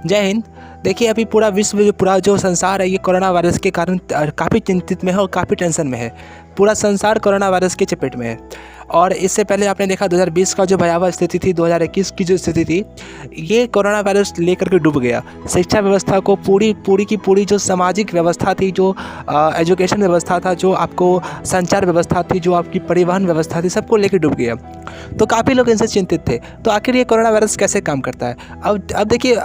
जय हिंद। देखिए, अभी पूरा विश्व, जो पूरा जो संसार है, ये कोरोना वायरस के कारण काफ़ी चिंतित में है और काफ़ी टेंशन में है। पूरा संसार कोरोना वायरस की चपेट में है। और इससे पहले आपने देखा 2020 का जो भयावह स्थिति थी, 2021 की जो स्थिति थी, ये कोरोना वायरस लेकर के डूब गया। शिक्षा व्यवस्था को पूरी की पूरी जो सामाजिक व्यवस्था थी, जो एजुकेशन व्यवस्था था, जो आपको संचार व्यवस्था थी, जो आपकी परिवहन व्यवस्था थी, सबको लेकर डूब गया। तो काफ़ी लोग इनसे चिंतित थे। तो आखिर ये कोरोना वायरस कैसे काम करता है? अब देखिए,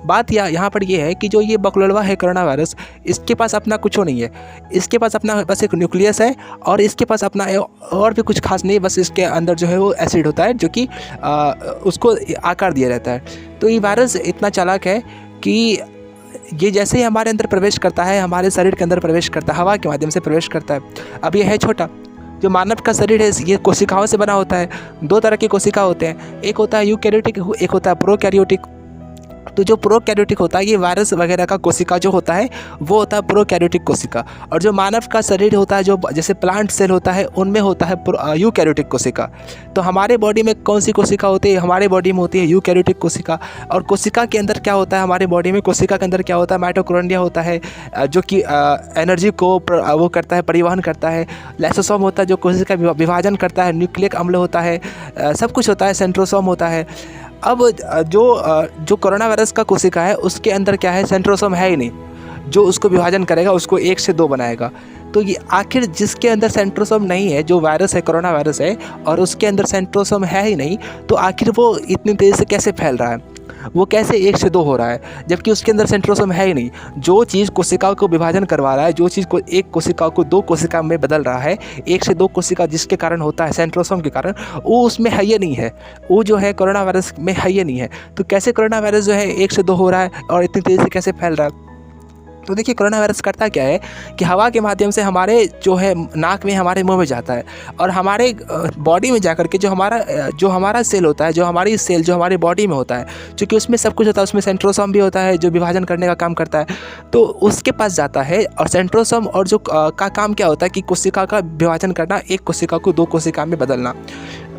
बात यहाँ पर ये है कि जो ये बकलोलवा है कोरोना वायरस, इसके पास अपना कुछ नहीं है। इसके पास अपना बस एक न्यूक्लियस है और इसके पास अपना और भी कुछ खास नहीं है। बस इसके अंदर जो है वो एसिड होता है, जो कि उसको आकार दिया रहता है। तो ये वायरस इतना चालाक है कि ये जैसे ही हमारे अंदर प्रवेश करता है, हमारे शरीर के अंदर प्रवेश करता है, हवा के माध्यम से प्रवेश करता है। अब ये है छोटा। जो मानव का शरीर है, ये कोशिकाओं से बना होता है। दो तरह की कोशिका होते हैं, एक होता है यूकैरियोटिक, एक होता है प्रोकैरियोटिक। तो जो प्रोकैरियोटिक होता है, ये वायरस वगैरह का कोशिका जो होता है, वो होता है प्रोकैरियोटिक कोशिका। और जो मानव का शरीर होता है, जो जैसे प्लांट सेल होता है, उनमें होता है यूकैरियोटिक कोशिका। तो हमारे बॉडी में कौन सी कोशिका होती है? हमारे बॉडी में होती है यूकैरियोटिक कोशिका। और कोशिका के अंदर क्या होता है? हमारे बॉडी में कोशिका के अंदर क्या होता है? माइटोकॉन्ड्रिया होता है, जो कि एनर्जी को वो करता है, परिवहन करता है। लाइसोसोम होता है, जो कोशिका का विभाजन करता है। न्यूक्लिक अम्ल होता है, सब कुछ होता है। सेंट्रोसोम होता है। अब जो कोरोना वायरस का कोशिका है, उसके अंदर क्या है? सेंट्रोसोम है ही नहीं, जो उसको विभाजन करेगा, उसको 1 से 2 बनाएगा। तो ये आखिर जिसके अंदर सेंट्रोसोम नहीं है, जो वायरस है, कोरोना वायरस है, और उसके अंदर सेंट्रोसोम है ही नहीं, तो आखिर वो इतनी तेज़ी से कैसे फैल रहा है? वो कैसे 1 से 2 हो रहा है, जबकि उसके अंदर सेंट्रोसोम है ही नहीं? जो चीज़ कोशिकाओं को विभाजन करवा रहा है, जो चीज़ को एक कोशिका को 2 कोशिका में बदल रहा है, 1 से 2 कोशिका जिसके कारण होता है, सेंट्रोसोम के कारण, वो उसमें है ही नहीं है। वो जो है कोरोना वायरस में है ही नहीं है। तो कैसे कोरोना वायरस जो है 1 से 2 हो रहा है और इतनी तेज़ी से कैसे फैल रहा है? तो देखिए, कोरोना वायरस करता क्या है कि हवा के माध्यम से हमारे जो है नाक में, हमारे मुंह में जाता है, और हमारे बॉडी में जाकर के जो हमारा सेल होता है, जो हमारी सेल जो हमारी बॉडी में होता है, क्योंकि उसमें सब कुछ होता है, उसमें सेंट्रोसोम भी होता है, जो विभाजन करने का काम करता है, तो उसके पास जाता है। और सेंट्रोसोम और जो का काम क्या होता है कि कोशिका का विभाजन करना, एक कोशिका को 2 कोशिका में बदलना।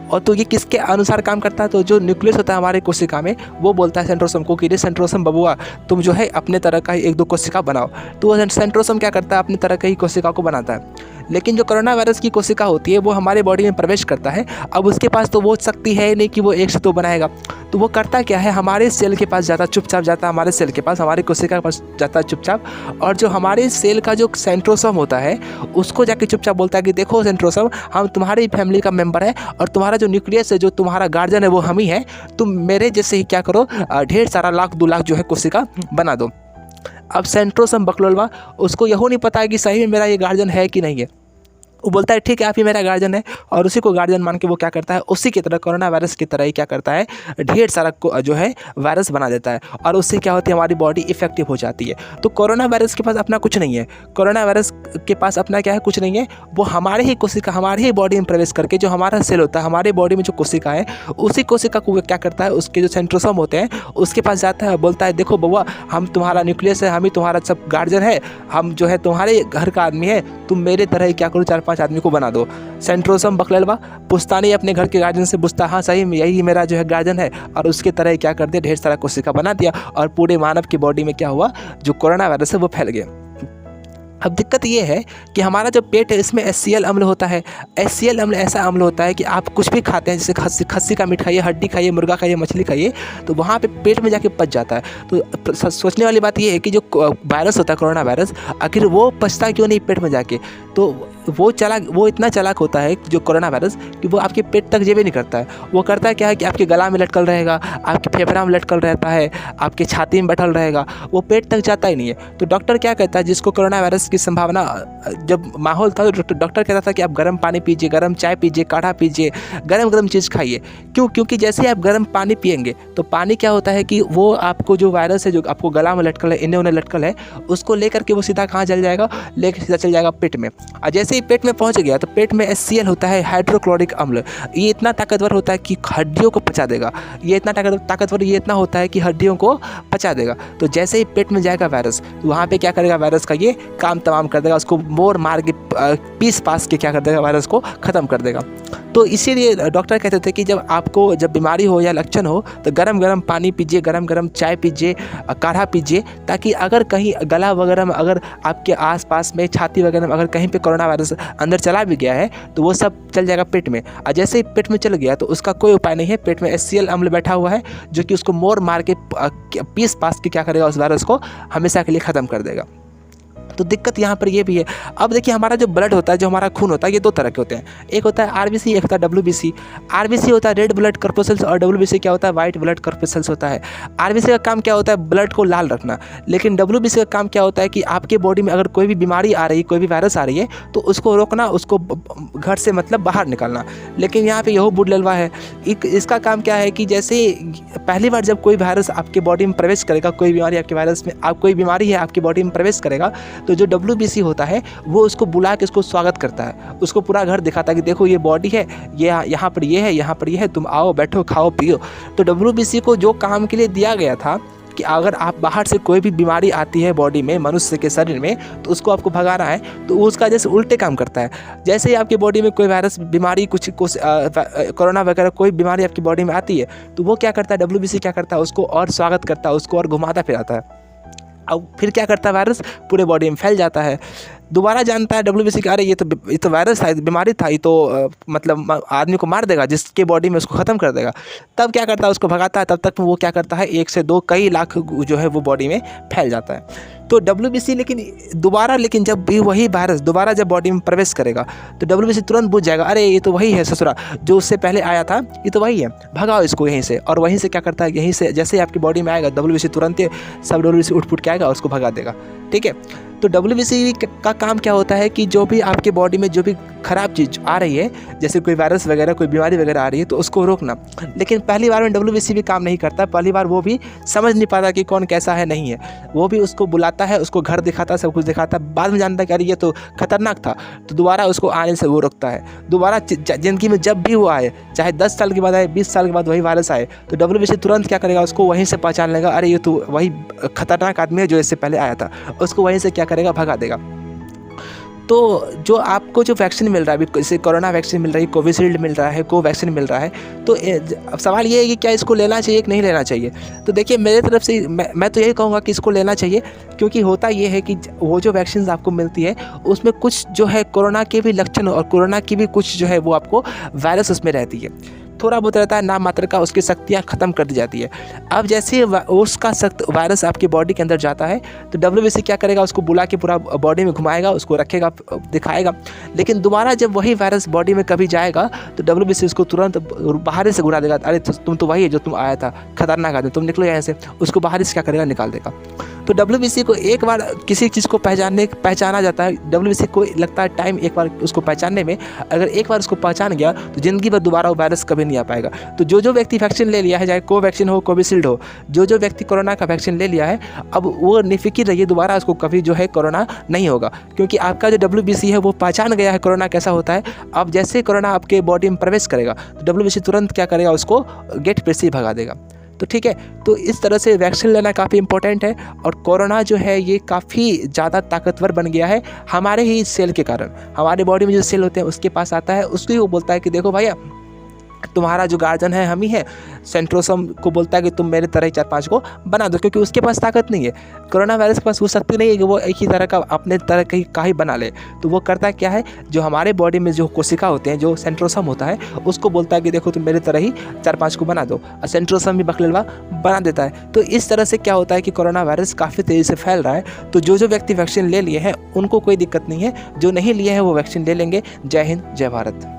और तो ये किसके अनुसार काम करता है? तो जो न्यूक्लियस होता है हमारे कोशिका में, वो बोलता है सेंट्रोसोम को कि रे सेंट्रोसोम बबुआ, तुम जो है अपने तरह का ही 1-2 कोशिका बनाओ। तो वो सेंट्रोसोम क्या करता है? अपनी तरह का ही कोशिका को बनाता है। लेकिन जो कोरोना वायरस की कोशिका होती है, वो हमारे बॉडी में प्रवेश करता है। अब उसके पास तो वो शक्ति है नहीं कि वो 1 से 2 बनाएगा। तो वो करता क्या है? हमारे सेल के पास जाता, चुपचाप जाता, हमारे सेल के पास, हमारी कोशिका के पास जाता चुपचाप, और जो हमारे सेल का जो सेंट्रोसोम होता है, उसको जाके चुपचाप बोलता है कि देखो सेंट्रोसोम, हम तुम्हारी फैमिली का मेंबर है, और तुम्हारा जो न्यूक्लियस है, जो तुम्हारा गार्जियन है, वो हम ही है। तुम मेरे जैसे ही क्या करो, ढेर सारा 1,00,000 2 लाख जो है कोशिका बना दो। अब सेंट्रोसोम बकलोलवा, उसको यही नहीं पता है कि सही में मेरा ये गार्जियन है कि नहीं है। वो बोलता है ठीक है, आप ही मेरा गार्जियन है, और उसी को गार्जियन मान के वो क्या करता है? उसी की तरह, कोरोना वायरस की तरह ही क्या करता है? ढेर सारा जो है वायरस बना देता है, और उससे क्या होती है? हमारी बॉडी इफेक्टिव हो जाती है। तो कोरोना वायरस के पास अपना कुछ नहीं है। कोरोना वायरस के पास अपना क्या है? कुछ नहीं है। वो हमारे ही कोशिका, हमारे ही बॉडी में प्रवेश करके, जो हमारा सेल होता है, हमारे बॉडी में जो कोशिका है, उसी कोशिका को क्या करता है? उसके जो सेंट्रोसोम होते हैं, उसके पास जाता है, बोलता है देखो बउआ, हम तुम्हारा न्यूक्लियस है, हम ही तुम्हारा सब गार्जियन है, हम जो है तुम्हारे घर का आदमी है, तुम मेरे तरह ही क्या करो, 4-5 आदमी को बना दो। सेंट्रोसोम बकलोलवा पूछता नहीं अपने घर के गार्जियन से, पूछता हाँ सही में यही मेरा जो है गार्जियन है, और उसके तरह ही क्या कर दिया? ढेर सारा कोशिका बना दिया, और पूरे मानव की बॉडी में क्या हुआ? जो कोरोना वायरस है वो फैल गया। अब दिक्कत ये है कि हमारा जो पेट है, इसमें HCl अम्ल होता है। HCl अम्ल ऐसा अम्ल होता है कि आप कुछ भी खाते हैं, जैसे खस्सी का मीट खाइए, हड्डी खाइए, मुर्गा खाइए, मछली खाइए, तो वहाँ पे पेट में जाके पच जाता है। तो सोचने वाली बात ये है कि जो वायरस होता है, कोरोना वायरस, आखिर वो पचता क्यों नहीं पेट में जाके? तो वो इतना चालाक होता है जो कोरोना वायरस, कि वो आपके पेट तक जेबे नहीं करता है। वो करता है क्या है कि आपके गला में लटकल रहेगा, आपके फेफड़ा में लटकल रहता है, आपके छाती में बैठल रहेगा, वो पेट तक जाता ही नहीं है। तो डॉक्टर क्या कहता है, जिसको कोरोना वायरस की संभावना, जब माहौल था तो डॉक्टर कहता था कि आप गर्म पानी पीजिए, गर्म चाय पीजिए, काढ़ा पीजिए, गर्म चीज़ खाइए। क्योंकि जैसे ही आप गर्म पानी पिएंगे, तो पानी क्या होता है कि वो आपको जो वायरस है, जो आपको गला में लटकल है, इन्हें उन्हें लटकल है, उसको लेकर के वो सीधा कहाँ चल जाएगा? लेकर सीधा चल जाएगा पेट में। और जैसे ही पेट में पहुंच गया, तो पेट में HCl होता है, हाइड्रोक्लोरिक अम्ल। ये इतना ताकतवर होता है कि हड्डियों को पचा देगा। ये इतना ताकतवर ये इतना होता है कि हड्डियों को पचा देगा। तो जैसे ही पेट में जाएगा वायरस, तो वहाँ पे क्या करेगा? वायरस का ये काम तमाम कर देगा, उसको मोर मार के पीस पास के क्या कर देगा? वायरस को ख़त्म कर देगा। तो इसीलिए डॉक्टर कहते थे कि जब बीमारी हो या लक्षण हो तो गरम गरम पानी पीजिए, गरम गरम चाय पीजिए, काढ़ा पीजिए, ताकि अगर कहीं गला वगैरह में, अगर आपके आसपास में छाती वगैरह में अगर कहीं पे कोरोना वायरस अंदर चला भी गया है तो वो सब चल जाएगा पेट में। और जैसे ही पेट में चल गया तो उसका कोई उपाय नहीं है। पेट में HCl अम्ल बैठा हुआ है जो कि उसको मोर मार के पीस पास के क्या करेगा, उस वायरस को हमेशा के लिए ख़त्म कर देगा। तो दिक्कत यहाँ पर ये भी है। अब देखिए, हमारा जो ब्लड होता है, जो हमारा खून होता है, ये दो तरह के होते हैं। एक होता है RBC, एक होता है WBC। RBC होता है रेड ब्लड कॉर्पसेल्स और WBC क्या होता है, वाइट ब्लड कॉर्पसेल्स होता है। RBC का काम क्या होता है, ब्लड को लाल रखना, लेकिन WBC का काम क्या होता है कि आपके बॉडी में अगर कोई भी बीमारी आ रही है, कोई भी वायरस आ रही है तो उसको रोकना, उसको घर से मतलब बाहर निकालना। लेकिन यहाँ पर यही बुडलवा है। इसका काम क्या है कि जैसे पहली बार जब कोई वायरस आपके बॉडी में प्रवेश करेगा, कोई बीमारी आपके वायरस में, कोई बीमारी है आपकी बॉडी में प्रवेश करेगा, तो जो WBC होता है वो उसको बुला के उसको स्वागत करता है, उसको पूरा घर दिखाता है कि देखो ये बॉडी है, ये यहाँ पर ये है, यहाँ पर ये है, तुम आओ बैठो खाओ पियो। तो WBC को जो काम के लिए दिया गया था कि अगर आप बाहर से कोई भी बीमारी आती है बॉडी में, मनुष्य के शरीर में, तो उसको आपको भगाना है, तो वो उसका जैसे उल्टे काम करता है। जैसे ही आपकी बॉडी में कोई वायरस बीमारी कुछ कोरोना वगैरह कोई बीमारी आपकी बॉडी में आती है तो वो क्या करता है, WBC क्या करता है, उसको और स्वागत करता है, उसको और घुमाता फिराता है। अब फिर क्या करता है, वायरस पूरे बॉडी में फैल जाता है। दोबारा जानता है WBC कि अरे ये तो वायरस था, बीमारी था, ये तो मतलब आदमी को मार देगा, जिसके बॉडी में उसको ख़त्म कर देगा। तब क्या करता है, उसको भगाता है। तब तक वो क्या करता है, 1 से 2 कई लाख जो है वो बॉडी में फैल जाता है। तो WBC लेकिन जब भी वही वायरस दोबारा जब बॉडी में प्रवेश करेगा तो WBC तुरंत बुझ जाएगा, अरे ये तो वही है ससुरा, जो उससे पहले आया था, ये तो वही है, भगाओ इसको यहीं से। और वहीं से क्या करता है, यहीं से जैसे आपकी बॉडी में आएगा WBC तुरंत सब WBC उठ फुट के आएगा और उसको भगा देगा। ठीक है, तो WBC का काम क्या होता है कि जो भी आपके बॉडी में जो भी ख़राब चीज़ आ रही है, जैसे कोई वायरस वगैरह, कोई बीमारी वगैरह आ रही है, तो उसको रोकना। लेकिन पहली बार में WBC भी काम नहीं करता। पहली बार वो भी समझ नहीं पाता कि कौन कैसा है, नहीं है। वो भी उसको बुलाता है, उसको घर दिखाता है, सब कुछ दिखाता है। बाद में जानता है कि अरे ये तो खतरनाक था, तो दोबारा उसको आने से वो रोकता है। दोबारा ज़िंदगी में जब भी वो आए, चाहे 10 साल के बाद आए, 20 साल के बाद वही वायरस आए, तो WBC तुरंत क्या करेगा, उसको वहीं से पहचान लेगा, अरे ये तो वही खतरनाक आदमी है जो इससे पहले आया था, उसको वहीं से क्या करेगा, भगा देगा। तो जो आपको जो वैक्सीन मिल रहा है अभी, जैसे कोरोना वैक्सीन मिल रही है, कोविशील्ड मिल रहा है, कोवैक्सीन मिल रहा है, तो अब सवाल ये है कि क्या इसको लेना चाहिए कि नहीं लेना चाहिए। तो देखिए, मेरे तरफ से मैं तो यही कहूँगा कि इसको लेना चाहिए, क्योंकि होता ये है कि वो जो वैक्सीन आपको मिलती है उसमें कुछ जो है कोरोना के भी लक्षण और कोरोना की भी कुछ जो है वो आपको वायरस उसमें रहती है, थोड़ा बहुत रहता है, नाम मात्र का, उसकी शक्तियाँ ख़त्म कर दी जाती है। अब जैसे उसका सख्त वायरस आपकी बॉडी के अंदर जाता है तो WBC क्या करेगा, उसको बुला के पूरा बॉडी में घुमाएगा, उसको रखेगा, दिखाएगा। लेकिन दोबारा जब वही वायरस बॉडी में कभी जाएगा तो WBC उसको तुरंत बाहर से घुरा देगा, अरे तुम तो वही है जो तुम आया था, खतरनाक आदमी, तुम निकलो यहाँ से। उसको बाहर से क्या करेगा, निकाल देगा। तो WBC को एक बार किसी चीज़ को पहचाना जाता है, WBC को लगता है टाइम एक बार उसको पहचानने में, अगर एक बार उसको पहचान गया तो ज़िंदगी भर दोबारा वो वायरस कभी नहीं आ पाएगा। तो जो व्यक्ति वैक्सीन ले लिया है, चाहे कोवैक्सीन हो, कोविशील्ड हो, जो व्यक्ति कोरोना का वैक्सीन ले लिया है, अब वो निफिक्र रहिए, दोबारा उसको कभी जो है कोरोना नहीं होगा, क्योंकि आपका जो WBC है वो पहचान गया है कोरोना कैसा होता है। अब जैसे कोरोना आपके बॉडी में प्रवेश करेगा तो WBC तुरंत क्या करेगा, उसको गेट पे से भगा देगा। तो ठीक है, तो इस तरह से वैक्सीन लेना काफ़ी इंपॉर्टेंट है। और कोरोना जो है ये काफ़ी ज़्यादा ताकतवर बन गया है हमारे ही सेल के कारण। हमारे बॉडी में जो सेल होते हैं उसके पास आता है, उसको वो बोलता है कि देखो भैया, तुम्हारा जो गार्जियन है हम ही है। सेंट्रोसोम को बोलता है कि तुम मेरे तरह ही 4-5 को बना दो, क्योंकि उसके पास ताकत नहीं है। कोरोना वायरस के पास वो शक्ति नहीं है कि वो एक ही तरह का अपने तरह का ही बना ले। तो वो करता है क्या है, जो हमारे बॉडी में जो कोशिका होते हैं, जो सेंट्रोसोम होता है, उसको बोलता है कि देखो तुम मेरे तरह ही 4-5 को बना दो, और सेंट्रोसोम भी बकलवा बना देता है। तो इस तरह से क्या होता है कि कोरोना वायरस काफ़ी तेज़ी से फैल रहा है। तो जो व्यक्ति वैक्सीन ले लिए हैं उनको कोई दिक्कत नहीं है, जो नहीं लिए हैं वो वैक्सीन ले लेंगे। जय हिंद, जय भारत।